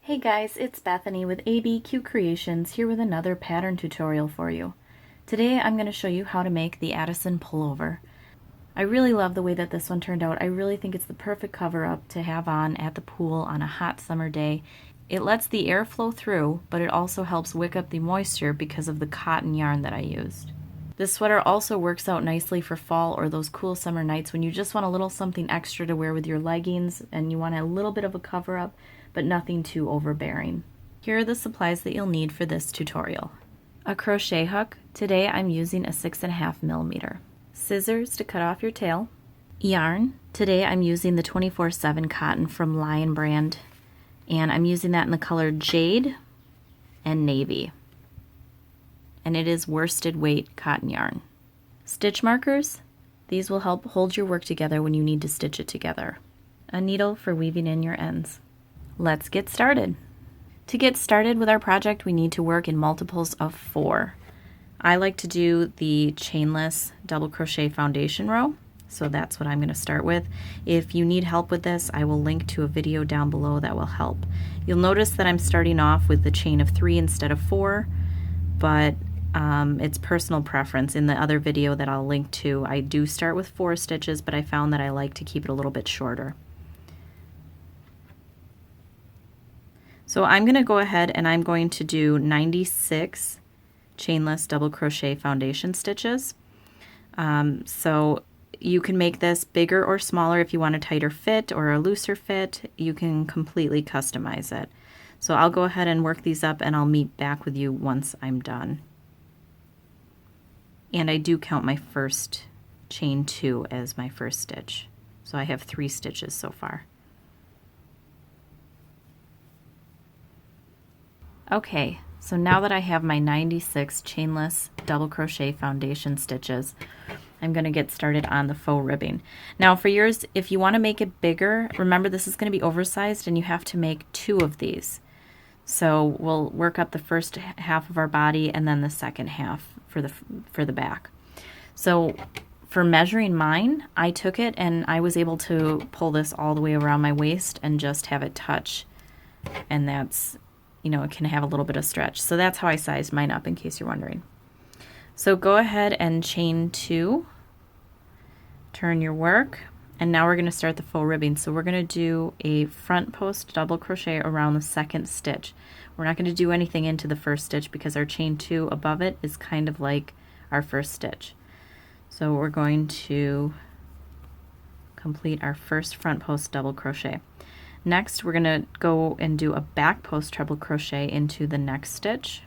Hey guys, it's Bethany with ABCuteCreations here with another pattern tutorial for you. Today I'm going to show you how to make the Addison Pullover. I really love the way that this one turned out. I really think it's the perfect cover-up to have on at the pool on a hot summer day. It lets the air flow through, but it also helps wick up the moisture because of the cotton yarn that I used. This sweater also works out nicely for fall or those cool summer nights when you just want a little something extra to wear with your leggings and you want a little bit of a cover-up, but nothing too overbearing. Here are the supplies that you'll need for this tutorial. A crochet hook. Today I'm using a 6.5 millimeter. Scissors to cut off your tail. Yarn. Today I'm using the 24/7 cotton from Lion brand, and I'm using that in the color Jade and Navy. And it is worsted weight cotton yarn. Stitch markers. These will help hold your work together when you need to stitch it together. A needle for weaving in your ends. Let's get started. To get started with our project, we need to work in multiples of 4. I like to do the chainless double crochet foundation row, so that's what I'm going to start with. If you need help with this, I will link to a video down below that will help. You'll notice that I'm starting off with the chain of 3 instead of 4, but it's personal preference. In the other video that I'll link to, I do start with 4 stitches, but I found that I like to keep it a little bit shorter. So I'm going to go ahead and I'm going to do 96 chainless double crochet foundation stitches. So you can make this bigger or smaller if you want a tighter fit or a looser fit. You can completely customize it. So I'll go ahead and work these up and I'll meet back with you once I'm done. And I do count my first chain 2 as my first stitch. So I have 3 stitches so far. Okay, so now that I have my 96 chainless double crochet foundation stitches, I'm going to get started on the faux ribbing. Now for yours, if you want to make it bigger, remember this is going to be oversized and you have to make 2 of these. So we'll work up the first half of our body and then the second half for the back. So for measuring mine, I took it and I was able to pull this all the way around my waist and just have it touch, and that's, you know, it can have a little bit of stretch. So that's how I sized mine up, in case you're wondering. So go ahead and chain 2, turn your work, and now we're going to start the faux ribbing. So we're going to do a front post double crochet around the second stitch. We're not going to do anything into the first stitch because our chain 2 above it is kind of like our first stitch. So we're going to complete our first front post double crochet. Next, we're going to go and do a back post treble crochet into the next stitch.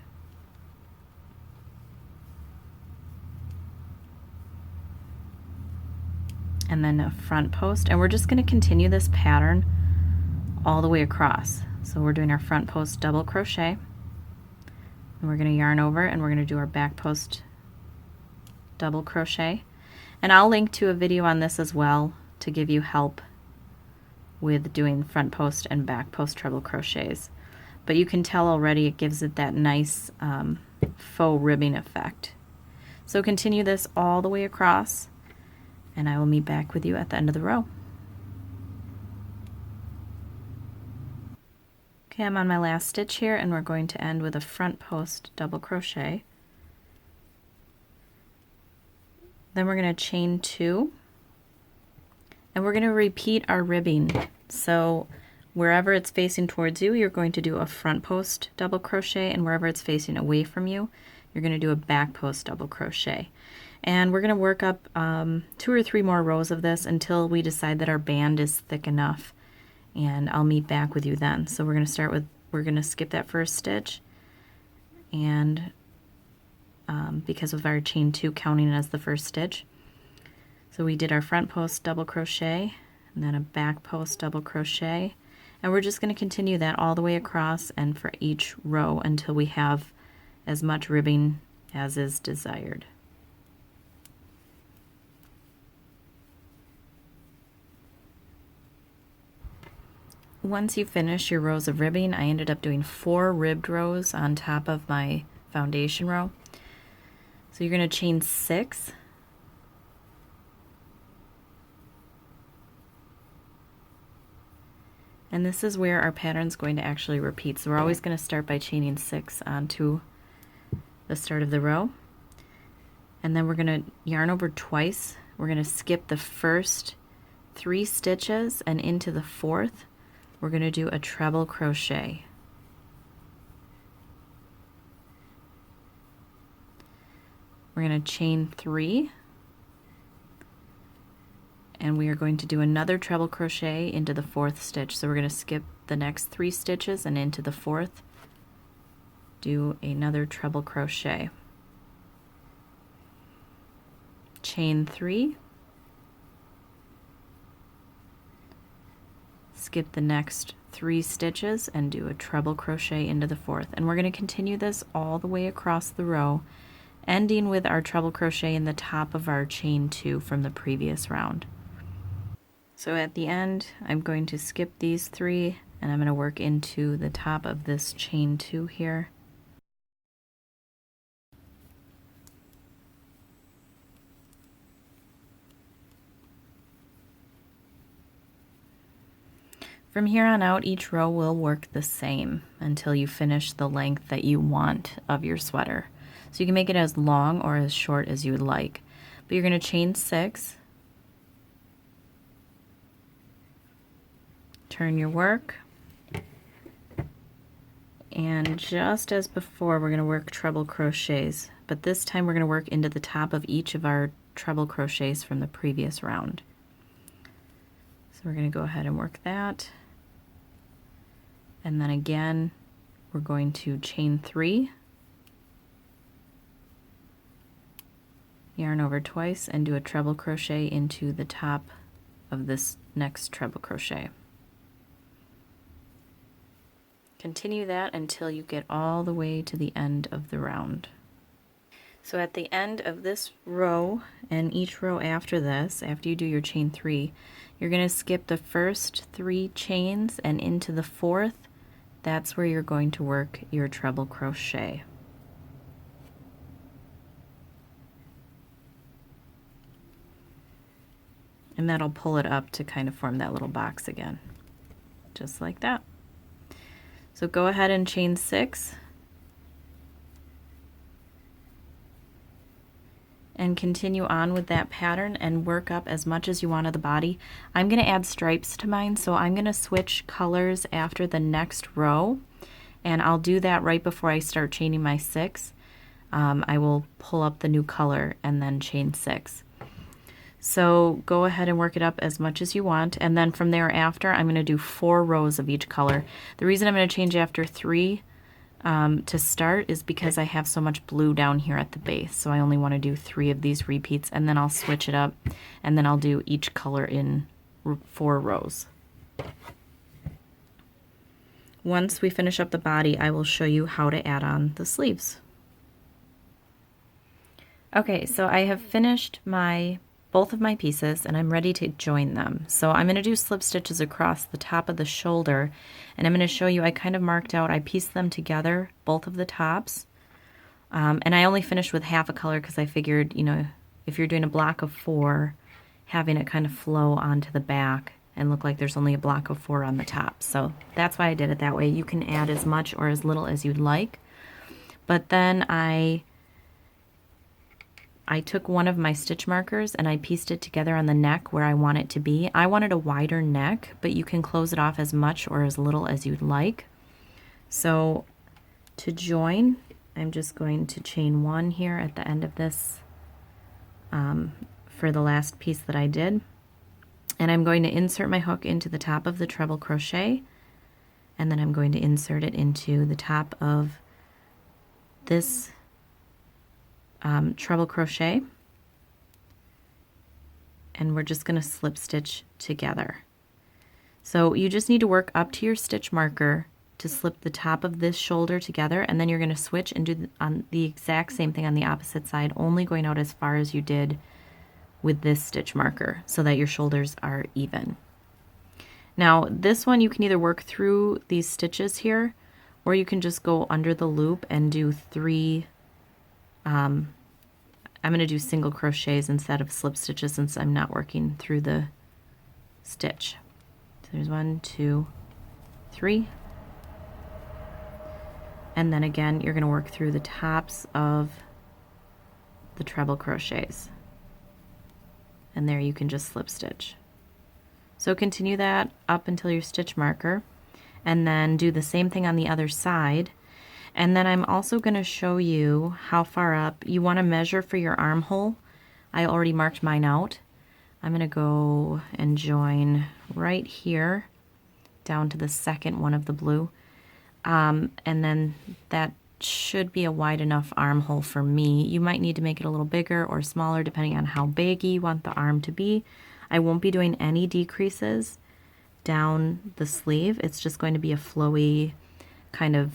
And then a front post, and we're just going to continue this pattern all the way across. So we're doing our front post double crochet, and we're going to yarn over, and we're going to do our back post double crochet. And I'll link to a video on this as well to give you help with doing front post and back post treble crochets. But you can tell already it gives it that nice faux ribbing effect. So continue this all the way across, and I will meet back with you at the end of the row. Okay, I'm on my last stitch here, and we're going to end with a front post double crochet. Then we're going to chain 2. And we're going to repeat our ribbing. So wherever it's facing towards you, you're going to do a front post double crochet, and wherever it's facing away from you, you're going to do a back post double crochet. And we're going to work up 2 or 3 more rows of this until we decide that our band is thick enough, and I'll meet back with you then. So we're going to start with, we're going to skip that first stitch, and because of our chain 2 counting as the first stitch. So we did our front post double crochet and then a back post double crochet, and we're just going to continue that all the way across and for each row until we have as much ribbing as is desired. Once you finish your rows of ribbing, I ended up doing 4 ribbed rows on top of my foundation row. So you're going to chain 6, And this is where our pattern's going to actually repeat. So we're always going to start by chaining 6 onto the start of the row. And then we're going to yarn over twice. We're going to skip the first 3 stitches, and into the 4th we're going to do a treble crochet. We're going to chain 3, and we are going to do another treble crochet into the 4th stitch. So we're going to skip the next 3 stitches, and into the 4th do another treble crochet. Chain 3, skip the next 3 stitches and do a treble crochet into the 4th. And we're going to continue this all the way across the row, ending with our treble crochet in the top of our chain 2 from the previous round. So at the end, I'm going to skip these 3, and I'm going to work into the top of this chain 2 here. From here on out, each row will work the same until you finish the length that you want of your sweater. So you can make it as long or as short as you would like. But you're going to chain 6, turn your work, and just as before, we're going to work treble crochets. But this time we're going to work into the top of each of our treble crochets from the previous round. So we're going to go ahead and work that. And then again, we're going to chain 3, yarn over twice, and do a treble crochet into the top of this next treble crochet. Continue that until you get all the way to the end of the round. So at the end of this row, and each row after this, after you do your chain 3, you're going to skip the first 3 chains, and into the 4th, that's where you're going to work your treble crochet. And that'll pull it up to kind of form that little box again, just like that. So go ahead and chain 6, and continue on with that pattern and work up as much as you want of the body. I'm going to add stripes to mine, so I'm going to switch colors after the next row, and I'll do that right before I start chaining my 6. I will pull up the new color and then chain 6. So go ahead and work it up as much as you want, and then from there after I'm going to do 4 rows of each color. The reason I'm going to change after 3 to start is because I have so much blue down here at the base, so I only want to do 3 of these repeats, and then I'll switch it up, and then I'll do each color in 4 rows. Once we finish up the body, I will show you how to add on the sleeves. Okay, so I have finished both of my pieces, and I'm ready to join them. So I'm going to do slip stitches across the top of the shoulder, and I'm going to show you, I kind of marked out, I pieced them together, both of the tops, and I only finished with half a color because I figured, you know, if you're doing a block of 4, having it kind of flow onto the back and look like there's only a block of 4 on the top. So that's why I did it that way. You can add as much or as little as you'd like. But then I took one of my stitch markers and I pieced it together on the neck where I want it to be. I wanted a wider neck, but you can close it off as much or as little as you'd like. So to join, I'm just going to chain 1 here at the end of this for the last piece that I did. And I'm going to insert my hook into the top of the treble crochet, and then I'm going to insert it into the top of this treble crochet, and we're just going to slip stitch together. So you just need to work up to your stitch marker to slip the top of this shoulder together, and then you're going to switch and do on the exact same thing on the opposite side, only going out as far as you did with this stitch marker so that your shoulders are even. Now this one you can either work through these stitches here, or you can just go under the loop and do 3 I'm going to do single crochets instead of slip stitches since I'm not working through the stitch. So there's 1, 2, 3, and then again you're going to work through the tops of the treble crochets, and there you can just slip stitch. So continue that up until your stitch marker, and then do the same thing on the other side. And then I'm also going to show you how far up you want to measure for your armhole. I already marked mine out. I'm going to go and join right here down to the second one of the blue, and then that should be a wide enough armhole for me. You might need to make it a little bigger or smaller depending on how baggy you want the arm to be. I won't be doing any decreases down the sleeve. It's just going to be a flowy kind of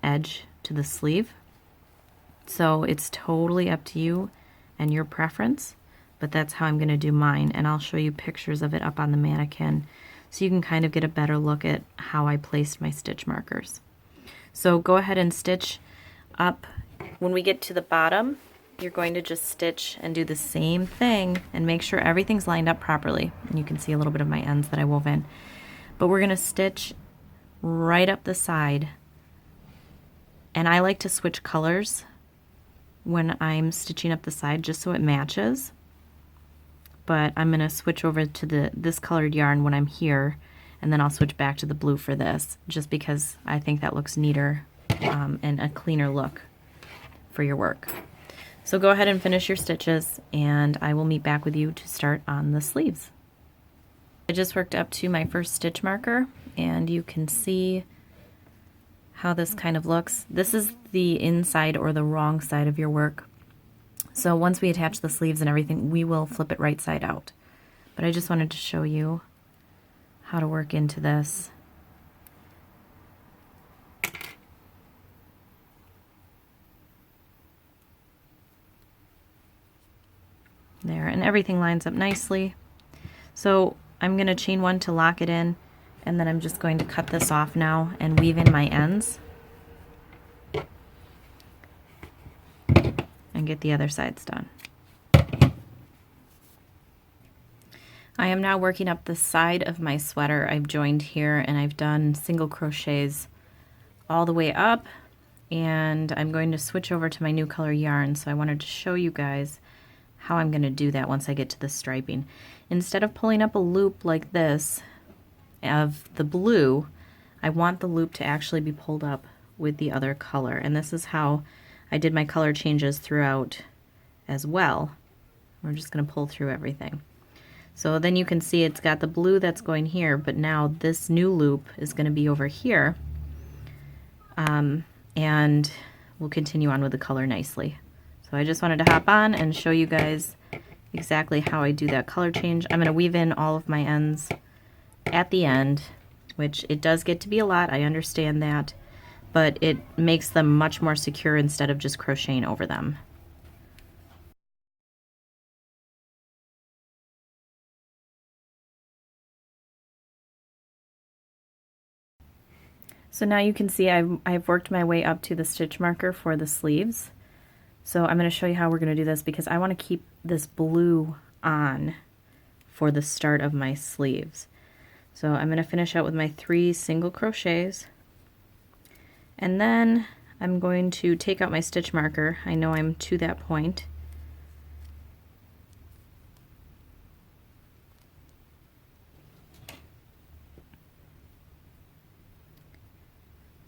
edge to the sleeve. So it's totally up to you and your preference, but that's how I'm going to do mine, and I'll show you pictures of it up on the mannequin so you can kind of get a better look at how I placed my stitch markers. So go ahead and stitch up. When we get to the bottom, you're going to just stitch and do the same thing and make sure everything's lined up properly. And you can see a little bit of my ends that I wove in. But we're going to stitch right up the side. And I like to switch colors when I'm stitching up the side just so it matches. But I'm going to switch over to this colored yarn when I'm here, and then I'll switch back to the blue for this, just because I think that looks neater and a cleaner look for your work. So go ahead and finish your stitches, and I will meet back with you to start on the sleeves. I just worked up to my first stitch marker, and you can see how this kind of looks. This is the inside or the wrong side of your work. So once we attach the sleeves and everything, we will flip it right side out. But I just wanted to show you how to work into this. There, and everything lines up nicely. So I'm going to chain one to lock it in, and then I'm just going to cut this off now and weave in my ends and get the other sides done. I am now working up the side of my sweater. I've joined here and I've done single crochets all the way up, and I'm going to switch over to my new color yarn. So I wanted to show you guys how I'm going to do that once I get to the striping. Instead of pulling up a loop like this of the blue, I want the loop to actually be pulled up with the other color, and this is how I did my color changes throughout as well. We're just going to pull through everything. So then you can see it's got the blue that's going here, but now this new loop is going to be over here, and we'll continue on with the color nicely. So I just wanted to hop on and show you guys exactly how I do that color change. I'm going to weave in all of my ends at the end, which it does get to be a lot, I understand that, but it makes them much more secure instead of just crocheting over them. So now you can see I've worked my way up to the stitch marker for the sleeves. So I'm going to show you how we're going to do this, because I want to keep this blue on for the start of my sleeves. So I'm going to finish out with my 3 single crochets, and then I'm going to take out my stitch marker. I know I'm to that point.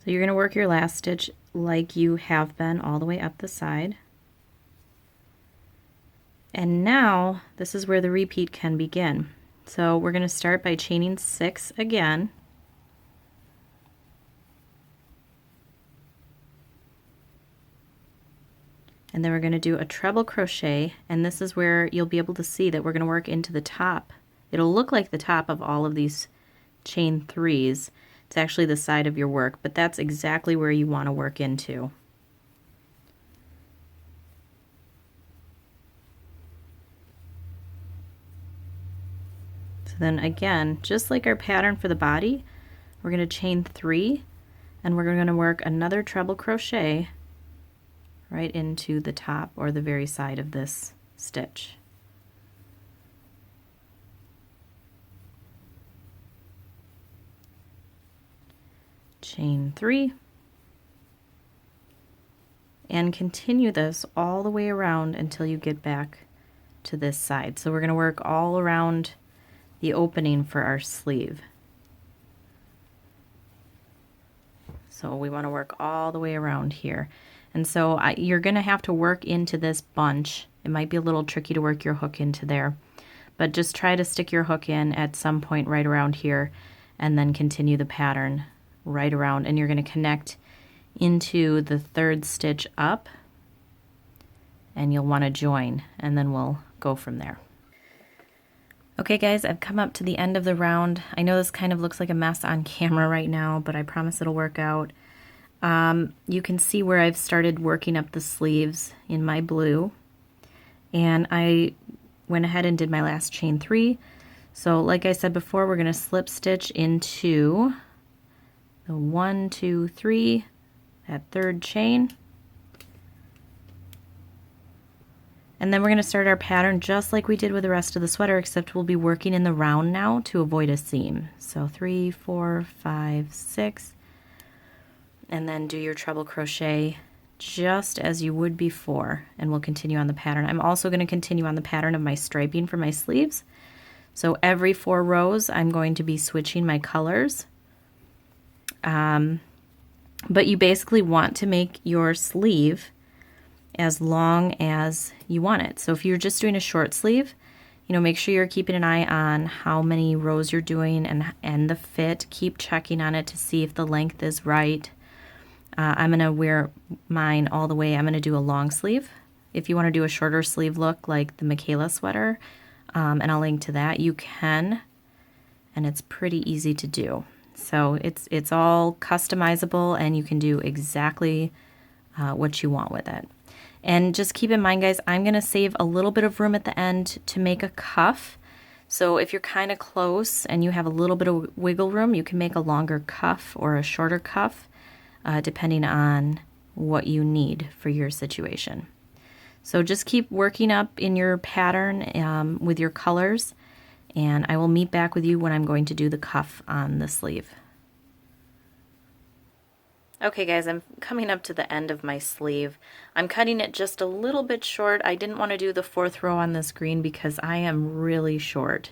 So you're going to work your last stitch like you have been all the way up the side. And now this is where the repeat can begin. So we're going to start by chaining 6 again. And then we're going to do a treble crochet, and this is where you'll be able to see that we're going to work into the top. It'll look like the top of all of these chain 3s. It's actually the side of your work, but that's exactly where you want to work into. So then again, just like our pattern for the body, we're going to chain 3, and we're going to work another treble crochet right into the top or the very side of this stitch. chain 3, and continue this all the way around until you get back to this side. So we're going to work all around the opening for our sleeve. So we want to work all the way around here. And so you're going to have to work into this bunch. It might be a little tricky to work your hook into there, but just try to stick your hook in at some point right around here and then continue the pattern right around, and you're going to connect into the 3rd stitch up, and you'll want to join, and then we'll go from there. Okay guys, I've come up to the end of the round. I know this kind of looks like a mess on camera right now, but I promise it'll work out. You can see where I've started working up the sleeves in my blue, and I went ahead and did my last chain 3. So like I said before, we're going to slip stitch into the 1, 2, 3, that 3rd chain. And then we're going to start our pattern just like we did with the rest of the sweater, except we'll be working in the round now to avoid a seam. So 3, 4, 5, 6, and then do your treble crochet just as you would before, and we'll continue on the pattern. I'm also going to continue on the pattern of my striping for my sleeves. So every 4 rows I'm going to be switching my colors. But you basically want to make your sleeve as long as you want it. So if you're just doing a short sleeve, you know, make sure you're keeping an eye on how many rows you're doing and the fit. Keep checking on it to see if the length is right. I'm going to wear mine all the way. I'm going to do a long sleeve. If you want to do a shorter sleeve look like the Michaela sweater, and I'll link to that, you can, and it's pretty easy to do. So it's all customizable, and you can do exactly what you want with it. And just keep in mind, guys, I'm going to save a little bit of room at the end to make a cuff. So if you're kind of close and you have a little bit of wiggle room, you can make a longer cuff or a shorter cuff, depending on what you need for your situation. So just keep working up in your pattern with your colors, and I will meet back with you when I'm going to do the cuff on the sleeve. Okay guys, I'm coming up to the end of my sleeve. I'm cutting it just a little bit short. I didn't want to do the 4th row on this green because I am really short.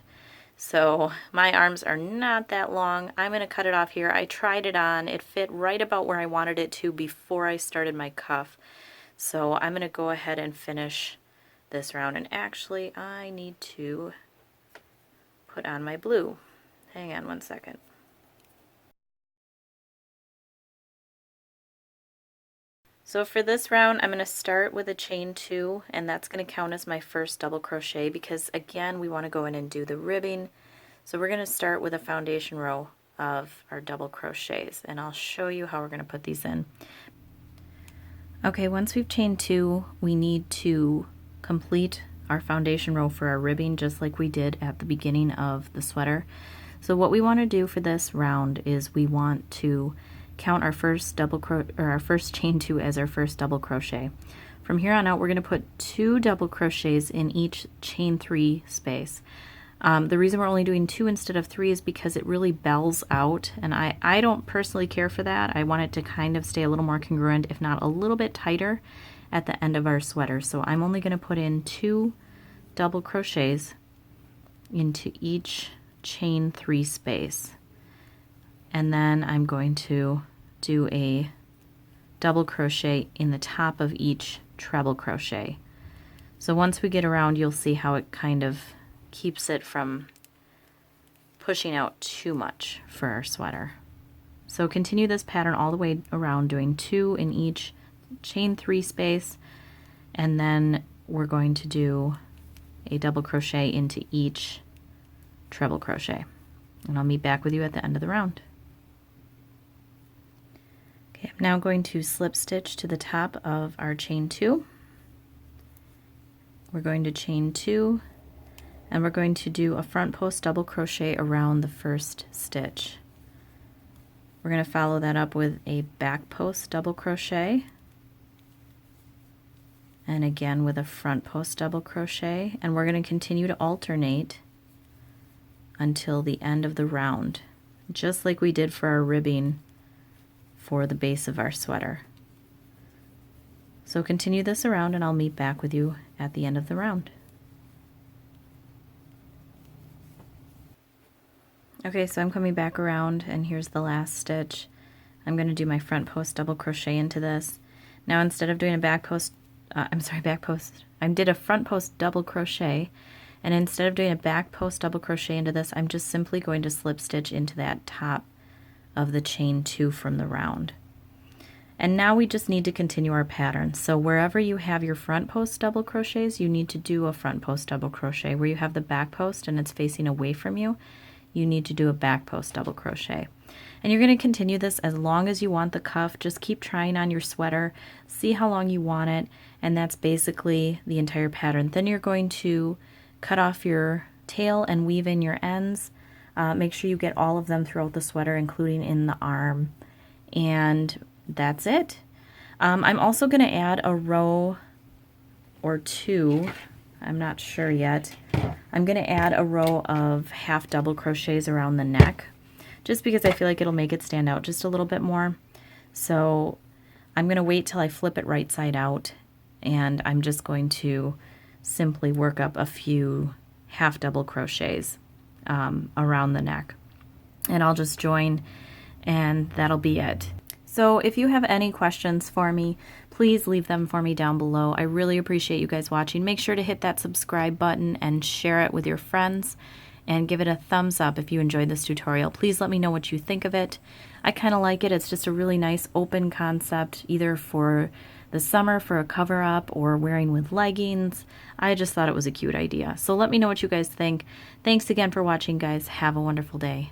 So my arms are not that long. I'm going to cut it off here. I tried it on. It fit right about where I wanted it to before I started my cuff. So I'm going to go ahead and finish this round. And actually, I need to put on my blue. Hang on one second. So for this round, I'm going to start with a chain 2, and that's going to count as my first double crochet because, again, we want to go in and do the ribbing. So we're going to start with a foundation row of our double crochets, and I'll show you how we're going to put these in. Okay, once we've chained 2, we need to complete our foundation row for our ribbing just like we did at the beginning of the sweater. So what we want to do for this round is we want to count our first our first chain 2 as our first double crochet. From here on out, we're going to put 2 double crochets in each chain 3 space. The reason we're only doing 2 instead of 3 is because it really bells out, and I don't personally care for that. I want it to kind of stay a little more congruent, if not a little bit tighter at the end of our sweater. So I'm only going to put in 2 double crochets into each chain 3 space. And then I'm going to do a double crochet in the top of each treble crochet. So once we get around, you'll see how it kind of keeps it from pushing out too much for our sweater. So continue this pattern all the way around, doing 2 in each chain 3 space, and then we're going to do a double crochet into each treble crochet. And I'll meet back with you at the end of the round. Okay, I'm now going to slip stitch to the top of our chain 2. We're going to chain 2, and we're going to do a front post double crochet around the first stitch. We're going to follow that up with a back post double crochet, and again with a front post double crochet, and we're going to continue to alternate until the end of the round, just like we did for our ribbing for the base of our sweater. So continue this around and I'll meet back with you at the end of the round. Okay, so I'm coming back around and here's the last stitch. I'm going to do my front post double crochet into this. Now instead of doing a back post, I did a front post double crochet, and instead of doing a back post double crochet into this, I'm just simply going to slip stitch into that top of the chain 2 from the round. And now we just need to continue our pattern. So wherever you have your front post double crochets, you need to do a front post double crochet. Where you have the back post and it's facing away from you, you need to do a back post double crochet. And you're going to continue this as long as you want the cuff. Just keep trying on your sweater, see how long you want it, and that's basically the entire pattern. Then you're going to cut off your tail and weave in your ends. Make sure you get all of them throughout the sweater, including in the arm. And that's it. I'm also going to add a row or 2. I'm not sure yet. I'm going to add a row of half double crochets around the neck, just because I feel like it'll make it stand out just a little bit more. So I'm going to wait till I flip it right side out, and I'm just going to simply work up a few half double crochets around the neck. And I'll just join, and that'll be it. So if you have any questions for me, please leave them for me down below. I really appreciate you guys watching. Make sure to hit that subscribe button and share it with your friends, and give it a thumbs up if you enjoyed this tutorial. Please let me know what you think of it. I kind of like it. It's just a really nice open concept, either for the summer for a cover up or wearing with leggings. I just thought it was a cute idea. So let me know what you guys think. Thanks again for watching, guys. Have a wonderful day.